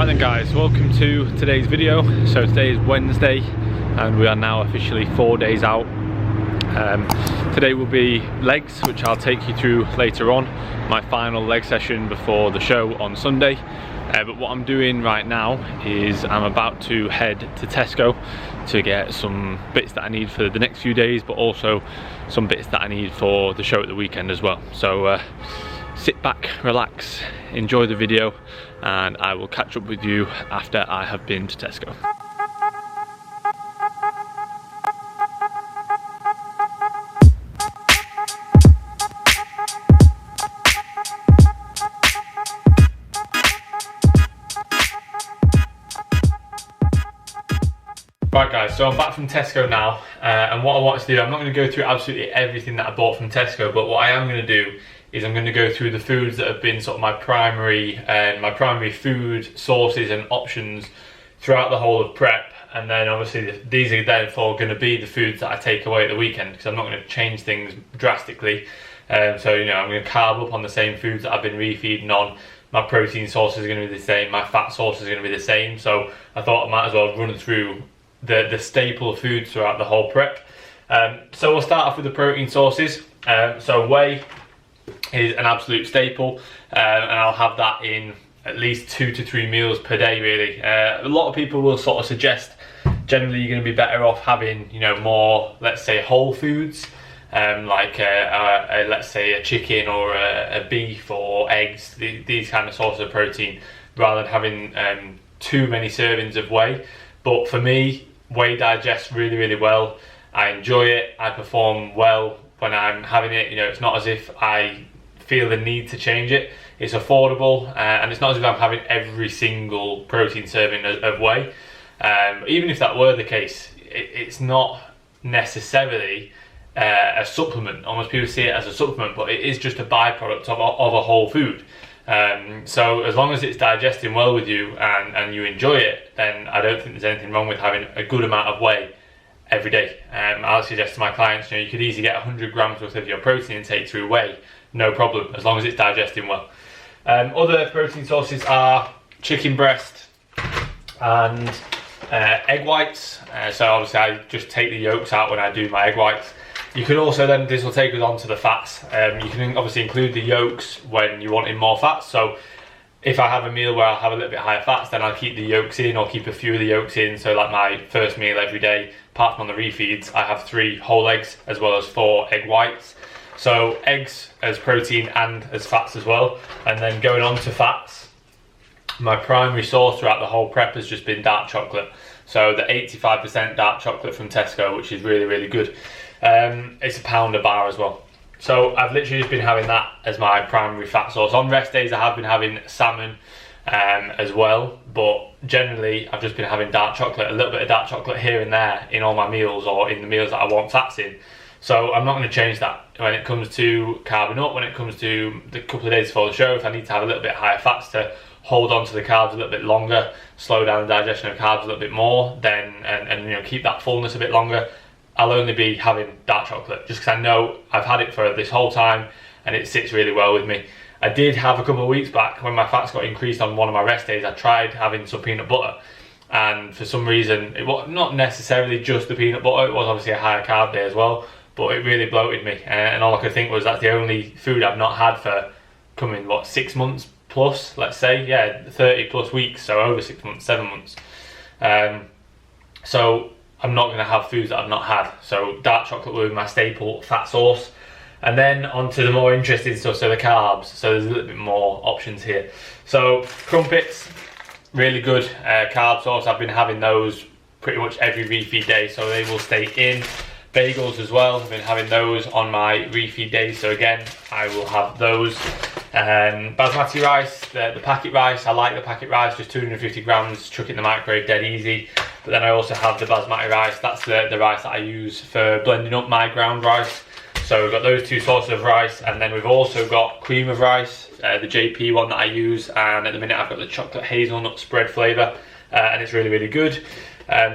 Right then guys, welcome to today's video. So today is Wednesday and we are now officially 4 days out. Today will be legs, which I'll take you through later on, my final leg session before the show on Sunday. But what I'm doing right now is I'm about to head to Tesco to get some bits that I need for the next few days, but also some bits that I need for the show at the weekend as well. So sit back, relax, enjoy the video, and I will catch up with you after I have been to Tesco. Right guys, so I'm back from Tesco now, and what I want to do, I'm not going to go through absolutely everything that I bought from Tesco, but what I am going to do is I'm going to go through the foods that have been sort of my primary food sources and options throughout the whole of prep, and then obviously these are therefore going to be the foods that I take away at the weekend, because I'm not going to change things drastically. So you know, I'm going to carb up on the same foods that I've been refeeding on. My protein sources are going to be the same, my fat sources are going to be the same, so I thought I might as well run through the staple foods throughout the whole prep. So we'll start off with the protein sources. So whey is an absolute staple, and I'll have that in at least 2 to 3 meals per day really. A lot of people will sort of suggest generally you're going to be better off having, you know, more, let's say, whole foods, like let's say a chicken or a beef or eggs, these kind of sources of protein, rather than having too many servings of whey. But for me, whey digests really, really well. I enjoy it. I perform well when I'm having it. You know, it's not as if I feel the need to change it. It's affordable, and it's not as if I'm having every single protein serving of whey. Even if that were the case, it's not necessarily a supplement. Almost people see it as a supplement, but it is just a byproduct of a whole food. So as long as it's digesting well with you and you enjoy it, then I don't think there's anything wrong with having a good amount of whey every day. I'll suggest to my clients, you know, you could easily get 100 grams worth of your protein intake through whey, no problem, as long as it's digesting well. Other protein sources are chicken breast and egg whites. So obviously I just take the yolks out when I do my egg whites. You can also then, this will take us on to the fats. You can obviously include the yolks when you want in more fats. So if I have a meal where I'll have a little bit higher fats, then I'll keep the yolks in or keep a few of the yolks in. So like my first meal every day, apart from on the refeeds, I have 3 whole eggs as well as 4 egg whites. So eggs as protein and as fats as well. And then going on to fats, my primary source throughout the whole prep has just been dark chocolate. So the 85% dark chocolate from Tesco, which is really, really good. It's £1 a bar as well. So I've literally just been having that as my primary fat source. On rest days I have been having salmon as well, but generally I've just been having dark chocolate, a little bit of dark chocolate here and there in all my meals or in the meals that I want fats in. So I'm not going to change that when it comes to carbing up, when it comes to the couple of days before the show. If I need to have a little bit higher fats to hold on to the carbs a little bit longer, slow down the digestion of carbs a little bit more, then and you know, keep that fullness a bit longer, I'll only be having dark chocolate, just because I know I've had it for this whole time and it sits really well with me. I did have a couple of weeks back when my fats got increased on one of my rest days, I tried having some peanut butter, and for some reason, it was not necessarily just the peanut butter, it was obviously a higher carb day as well, but it really bloated me, and all I could think was that's the only food I've not had for coming, what, 6 months plus, let's say, yeah, 30 plus weeks, so over 6 months, 7 months. So I'm not going to have foods that I've not had. So dark chocolate will be my staple fat source. And then on to the more interesting stuff, so the carbs. So there's a little bit more options here. So crumpets, really good carb source. I've been having those pretty much every refeed day, so they will stay in. Bagels as well, I've been having those on my refeed days, so again, I will have those. Basmati rice, the packet rice, I like the packet rice, just 250 grams, chuck it in the microwave, dead easy. But then I also have the basmati rice, that's the rice that I use for blending up my ground rice. So we've got those 2 sources of rice, and then we've also got cream of rice, the JP one that I use, and at the minute I've got the chocolate hazelnut spread flavour, and it's really, really good.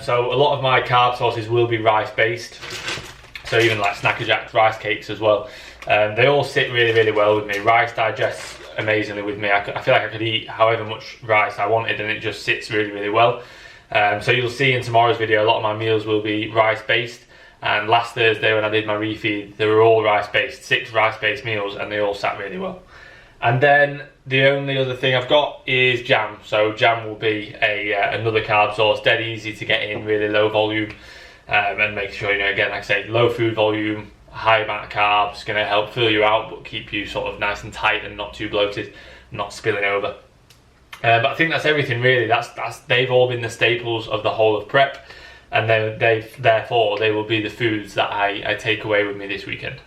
So a lot of my carb sources will be rice based, so even like Snacker Jacks rice cakes as well. They all sit really, really well with me. Rice digests amazingly with me. I feel like I could eat however much rice I wanted, and it just sits really, really well. So you'll see in tomorrow's video, a lot of my meals will be rice based. And last Thursday when I did my refeed, they were all rice based, 6 rice based meals, and they all sat really well. And then the only other thing I've got is jam. So jam will be another carb source, dead easy to get in, really low volume, and make sure, you know, again, like I say, low food volume, high amount of carbs, going to help fill you out but keep you sort of nice and tight and not too bloated, not spilling over. But I think that's everything really. They've all been the staples of the whole of prep, and therefore they will be the foods that I take away with me this weekend.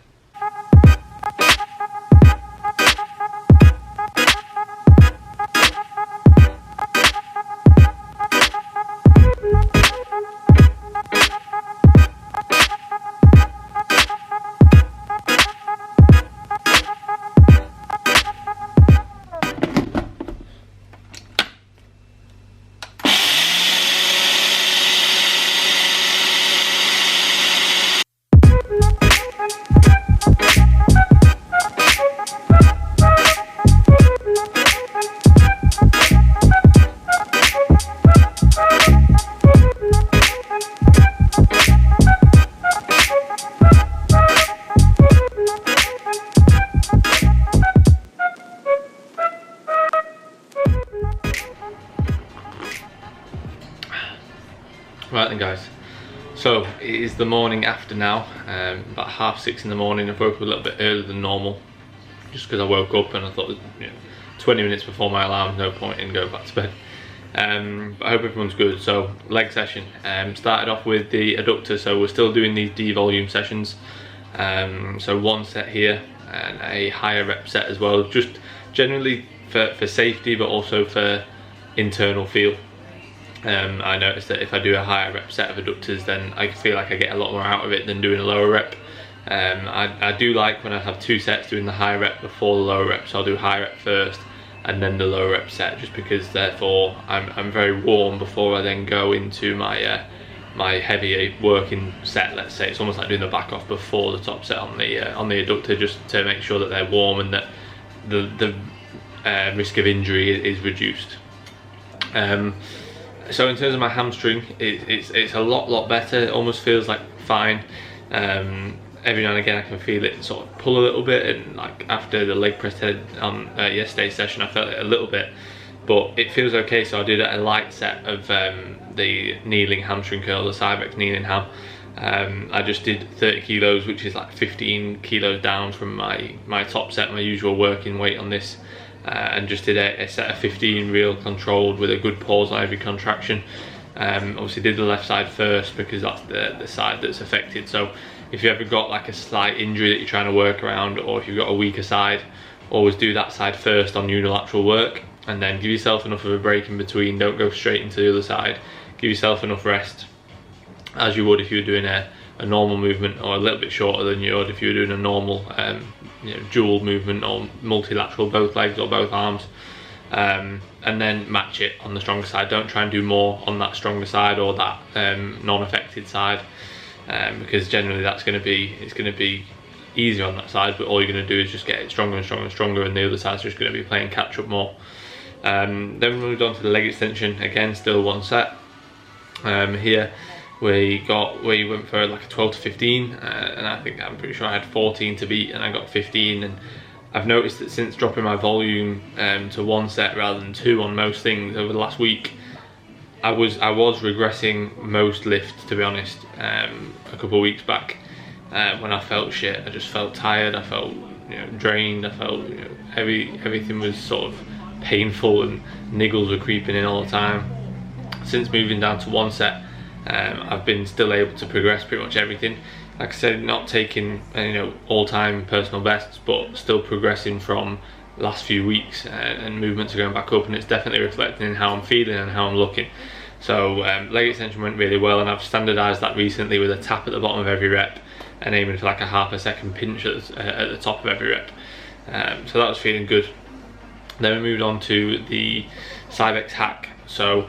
Right then guys, so it is the morning after now, about 6:30 in the morning. I've woke up a little bit earlier than normal, just because I woke up and I thought, you know, 20 minutes before my alarm, no point in going back to bed. But I hope everyone's good. So leg session, started off with the adductor, so we're still doing these D-volume sessions. So 1 set here and a higher rep set as well, just generally for safety but also for internal feel. I noticed that if I do a higher rep set of adductors, then I feel like I get a lot more out of it than doing a lower rep. I do like when I have 2 sets doing the high rep before the lower rep, so I'll do high rep first and then the lower rep set, just because therefore I'm very warm before I then go into my my heavier working set. Let's say it's almost like doing the back off before the top set on the adductor, just to make sure that they're warm and that the risk of injury is reduced. So in terms of my hamstring, it's a lot better. It almost feels like fine. Every now and again I can feel it sort of pull a little bit, and like after the leg press head on yesterday's session I felt it a little bit, but it feels okay. So I did a light set of the kneeling hamstring curl, the Cybex kneeling ham. I just did 30 kilos, which is like 15 kilos down from my top set, my usual working weight on this. And just did a set of 15 real controlled with a good pause on every contraction. Obviously did the left side first because that's the side that's affected. So if you ever got like a slight injury that you're trying to work around, or if you've got a weaker side, always do that side first on unilateral work, and then give yourself enough of a break in between. Don't go straight into the other side. Give yourself enough rest, as you would if you were doing a normal movement, or a little bit shorter than you would if you were doing a normal you know, dual movement or multilateral, both legs or both arms, and then match it on the stronger side. Don't try and do more on that stronger side or that non-affected side, because generally it's going to be easier on that side, but all you're going to do is just get it stronger and stronger and stronger, and the other side's just going to be playing catch up more. Then we moved on to the leg extension, again still 1 set. Here we went for like a 12 to 15, and I'm pretty sure I had 14 to beat, and I got 15. And I've noticed that since dropping my volume to 1 set rather than 2 on most things over the last week, I was regressing most lifts, to be honest. A couple of weeks back, when I felt shit, I just felt tired, I felt, you know, drained, I felt, you know, everything was sort of painful and niggles were creeping in all the time. Since moving down to 1 set, I've been still able to progress pretty much everything. Like I said, not taking all-time personal bests, but still progressing from last few weeks, and movements are going back up, and it's definitely reflecting in how I'm feeling and how I'm looking. So leg extension went really well, and I've standardized that recently with a tap at the bottom of every rep and aiming for like a ½ a second pinch at the top of every rep. So that was feeling good. Then we moved on to the Cybex hack. So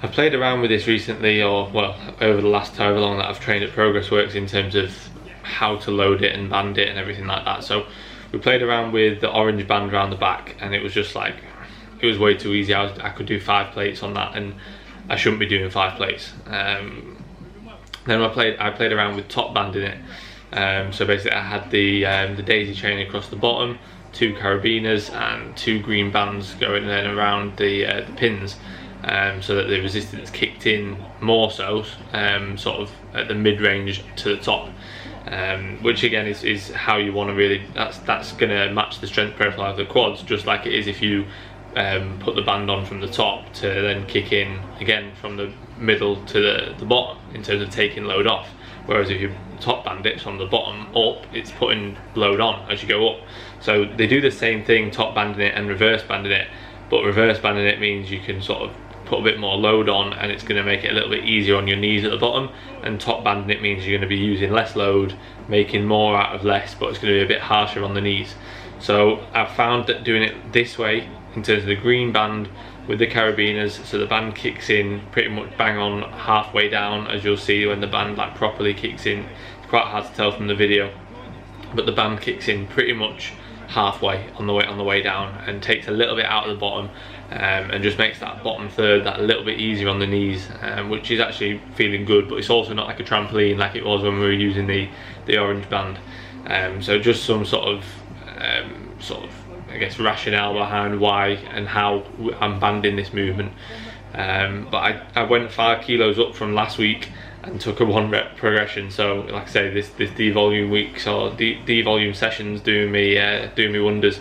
I've played around with this recently, or well, over the last however long that I've trained at Progress Works, in terms of how to load it and band it and everything like that. So we played around with the orange band around the back, and it was just like, it was way too easy. I could do 5 plates on that, and I shouldn't be doing 5 plates. Then I played around with top banding it. So basically I had the daisy chain across the bottom, 2 carabiners and 2 green bands going then around the pins, so that the resistance kicked in more so, sort of at the mid-range to the top, which again is how you want to really, that's going to match the strength profile of the quads, just like it is if you put the band on from the top to then kick in again from the middle to the bottom in terms of taking load off. Whereas if you top band it from the bottom up, it's putting load on as you go up. So they do the same thing, top banding it and reverse banding it, but reverse banding it means you can sort of put a bit more load on, and it's going to make it a little bit easier on your knees at the bottom. And top banding it means you're going to be using less load, making more out of less, but it's going to be a bit harsher on the knees. So I've found that doing it this way, in terms of the green band with the carabiners, so the band kicks in pretty much bang on halfway down, as you'll see when the band like properly kicks in. It's quite hard to tell from the video, but the band kicks in pretty much halfway on the way down, and takes a little bit out of the bottom, and just makes that bottom third that a little bit easier on the knees, which is actually feeling good. But it's also not like a trampoline like it was when we were using the orange band. So just some sort of I guess rationale behind why and how I'm banding this movement. But I went 5 kilos up from last week and took a 1 rep progression. So like I say, this devolume weeks or devolume sessions doing me wonders.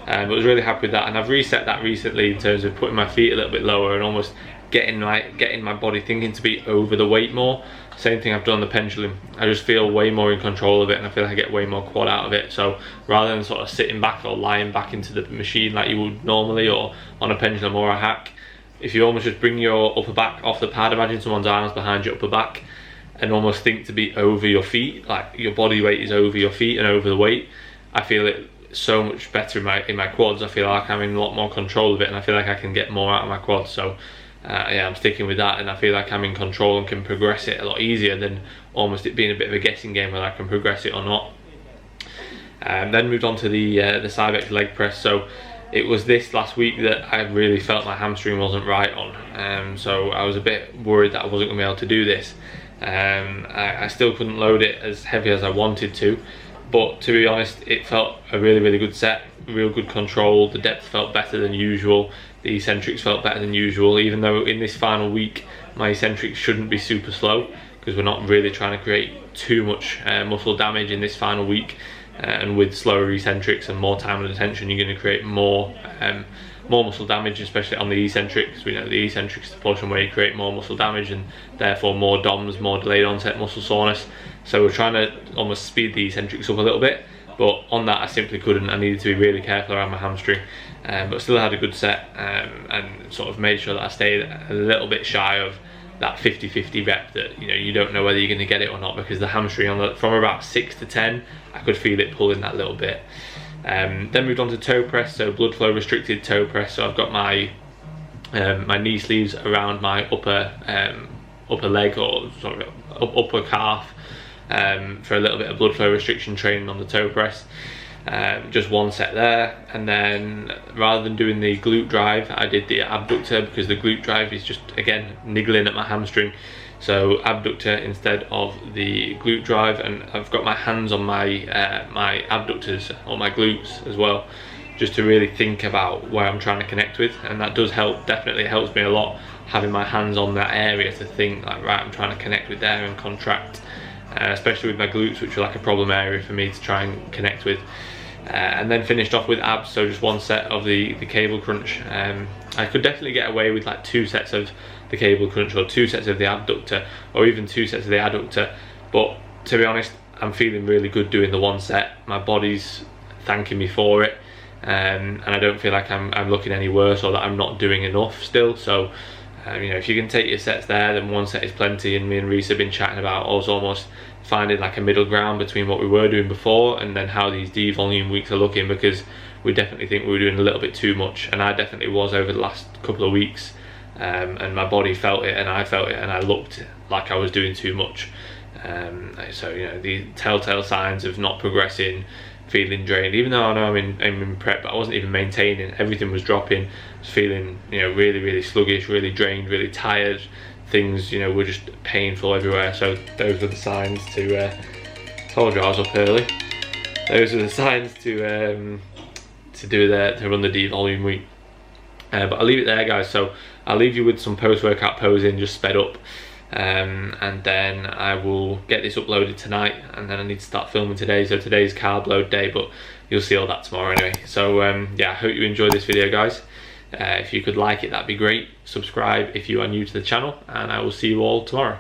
But I was really happy with that, and I've reset that recently in terms of putting my feet a little bit lower and almost getting my body thinking to be over the weight more. Same thing I've done on the pendulum. I just feel way more in control of it, and I feel like I get way more quad out of it. So rather than sort of sitting back or lying back into the machine like you would normally, or on a pendulum or a hack, if you almost just bring your upper back off the pad, imagine someone's arms behind your upper back, and almost think to be over your feet, like your body weight is over your feet and over the weight. I feel it so much better in my quads. I feel like I'm in a lot more control of it, and I feel like I can get more out of my quads. So yeah, I'm sticking with that, and I feel like I'm in control and can progress it a lot easier than almost it being a bit of a guessing game whether I can progress it or not. Then moved on to the Cybex leg press. So it was this last week that I really felt my hamstring wasn't right on, so I was a bit worried that I wasn't going to be able to do this. I still couldn't load it as heavy as I wanted to, but to be honest, it felt a really good set, real good control. The depth felt better than usual, the eccentrics felt better than usual, even though in this final week my eccentrics shouldn't be super slow, because we're not really trying to create too much muscle damage in this final week. And with slower eccentrics and more time and attention, you're going to create more muscle damage, especially on the eccentrics. We know the eccentrics is the portion where you create more muscle damage, and therefore more DOMs, more delayed onset muscle soreness. So we're trying to almost speed the eccentrics up a little bit, but on that I simply couldn't. I needed to be really careful around my hamstring, but still had a good set, and sort of made sure that I stayed a little bit shy of that 50-50 rep that you don't know whether you're going to get it or not, because the hamstring from about 6 to 10 I could feel it pulling that little bit. Then moved on to toe press, so blood flow restricted toe press. So I've got my my knee sleeves around my upper leg, or sort of upper calf, for a little bit of blood flow restriction training on the toe press. Just 1 set there, and then rather than doing the glute drive, I did the abductor, because the glute drive is just again niggling at my hamstring. So abductor instead of the glute drive, and I've got my hands on my my abductors or my glutes as well, just to really think about where I'm trying to connect with, and that does help. Definitely helps me a lot having my hands on that area to think like, right, I'm trying to connect with there and contract, especially with my glutes, which are like a problem area for me to try and connect with. And then finished off with abs, so just 1 set of the cable crunch. I could definitely get away with like 2 sets of the cable crunch, or 2 sets of the abductor, or even 2 sets of the adductor, but to be honest, I'm feeling really good doing the 1 set. My body's thanking me for it, and I don't feel like I'm looking any worse, or that I'm not doing enough still. So if you can take your sets there, then 1 set is plenty. And me and Reese have been chatting about us almost finding like a middle ground between what we were doing before and then how these devolume weeks are looking, because we definitely think we were doing a little bit too much, and I definitely was over the last couple of weeks, and my body felt it and I felt it, and I looked like I was doing too much. So the telltale signs of not progressing, feeling drained. Even though I know I'm in prep, but I wasn't even maintaining. Everything was dropping. I was feeling, you know, really sluggish, really drained, really tired. Things, you know, were just painful everywhere. So those were the signs to told you I was up early. Those are the signs to run the D volume week. But I'll leave it there, guys. So I'll leave you with some post-workout posing, just sped up, and then I will get this uploaded tonight, and then I need to start filming today. So today's carb load day, but you'll see all that tomorrow anyway. So yeah, I hope you enjoyed this video, guys. If you could like it, that'd be great. Subscribe if you are new to the channel, and I will see you all tomorrow.